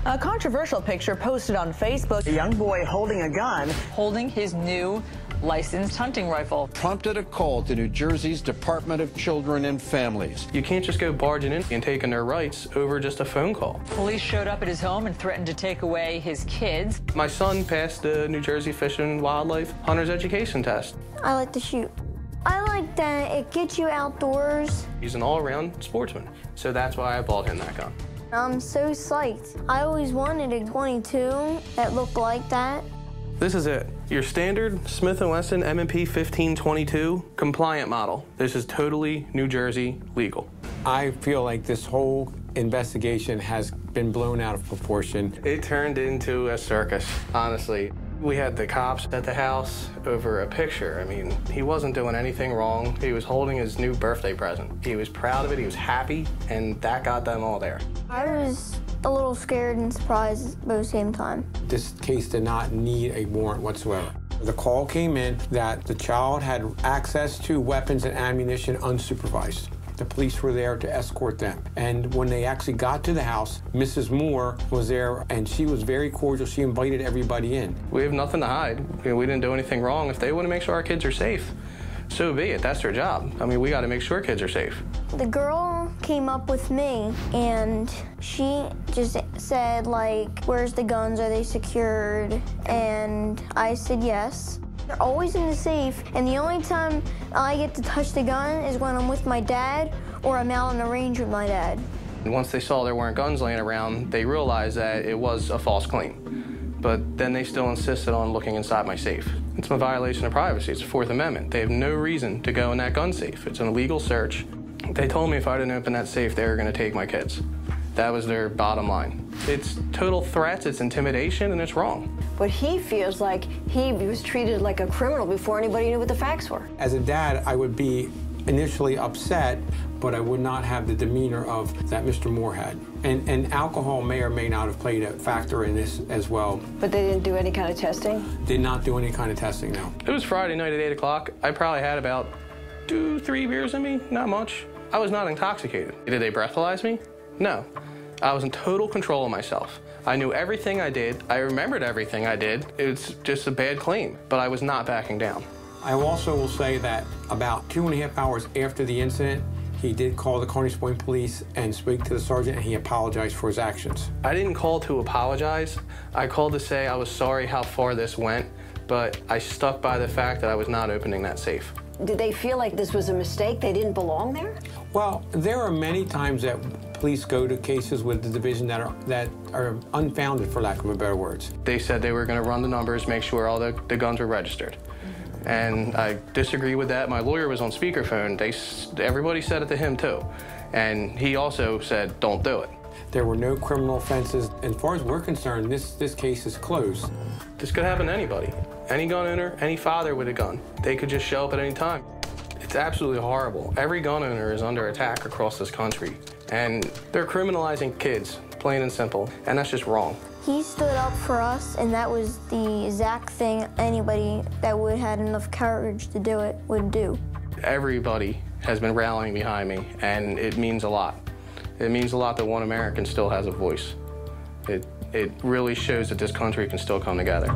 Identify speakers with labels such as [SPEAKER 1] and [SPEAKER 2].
[SPEAKER 1] A controversial picture posted on Facebook.
[SPEAKER 2] A young boy holding a gun.
[SPEAKER 3] Holding his new licensed hunting rifle.
[SPEAKER 4] Prompted a call to New Jersey's Department of Children and Families.
[SPEAKER 5] You can't just go barging in and taking their rights over just a phone call.
[SPEAKER 3] Police showed up at his home and threatened to take away his kids.
[SPEAKER 5] My son passed the New Jersey Fish and Wildlife Hunter's Education Test.
[SPEAKER 6] I like to shoot. I like that it gets you outdoors.
[SPEAKER 5] He's an all-around sportsman, so that's why I bought him that gun.
[SPEAKER 6] I'm so psyched. I always wanted a 22 that looked like that.
[SPEAKER 5] This is it. Your standard Smith & Wesson M&P 1522 compliant model. This is totally New Jersey legal.
[SPEAKER 7] I feel like this whole investigation has been blown out of proportion.
[SPEAKER 5] It turned into a circus, honestly. We had the cops at the house over a picture. I mean, he wasn't doing anything wrong. He was holding his new birthday present. He was proud of it, he was happy, and that got them all there.
[SPEAKER 6] I was a little scared and surprised at the same time.
[SPEAKER 7] This case did not need a warrant whatsoever. The call came in that the child had access to weapons and ammunition unsupervised. The police were there to escort them. And when they actually got to the house, Mrs. Moore was there, and she was very cordial. She invited everybody in.
[SPEAKER 5] We have nothing to hide. We didn't do anything wrong. If they want to make sure our kids are safe, so be it. That's their job. I mean, we got to make sure kids are safe.
[SPEAKER 6] The girl came up with me, and she just said, like, where's the guns? Are they secured? And I said yes. They're always in the safe, and the only time I get to touch the gun is when I'm with my dad or I'm out on the range with my dad.
[SPEAKER 5] And once they saw there weren't guns laying around, they realized that it was a false claim. But then they still insisted on looking inside my safe. It's a violation of privacy. It's the Fourth Amendment. They have no reason to go in that gun safe. It's an illegal search. They told me if I didn't open that safe, they were going to take my kids. That was their bottom line. It's total threats, it's intimidation, and it's wrong.
[SPEAKER 8] But he feels like he was treated like a criminal before anybody knew what the facts were.
[SPEAKER 7] As a dad, I would be initially upset, but I would not have the demeanor of that Mr. Moore had. And alcohol may or may not have played a factor in this as well.
[SPEAKER 8] But they didn't do any kind of testing?
[SPEAKER 7] Did not do any kind of testing, no.
[SPEAKER 5] It was Friday night at 8 o'clock. I probably had about 2-3 beers in me, not much. I was not intoxicated. Did they breathalyze me? No. I was in total control of myself. I knew everything I did. I remembered everything I did. It's just a bad claim, but I was not backing down.
[SPEAKER 7] I also will say that about 2.5 hours after the incident, he did call the Carney Point Police and speak to the sergeant, and he apologized for his actions.
[SPEAKER 5] I didn't call to apologize. I called to say I was sorry how far this went, but I stuck by the fact that I was not opening that safe.
[SPEAKER 8] Did they feel like this was a mistake? They didn't belong there?
[SPEAKER 7] Well, there are many times that police go to cases with the division that are unfounded, for lack of a better words.
[SPEAKER 5] They said they were going to run the numbers, make sure all the guns were registered. And I disagree with that. My lawyer was on speakerphone. Everybody said it to him too. And he also said, don't do it.
[SPEAKER 7] There were no criminal offenses. As far as we're concerned, this case is closed.
[SPEAKER 5] This could happen to anybody. Any gun owner, any father with a gun. They could just show up at any time. It's absolutely horrible. Every gun owner is under attack across this country. And they're criminalizing kids, plain and simple. And that's just wrong.
[SPEAKER 6] He stood up for us, and that was the exact thing anybody that would have had enough courage to do it would do.
[SPEAKER 5] Everybody has been rallying behind me, and it means a lot. It means a lot that one American still has a voice. It really shows that this country can still come together.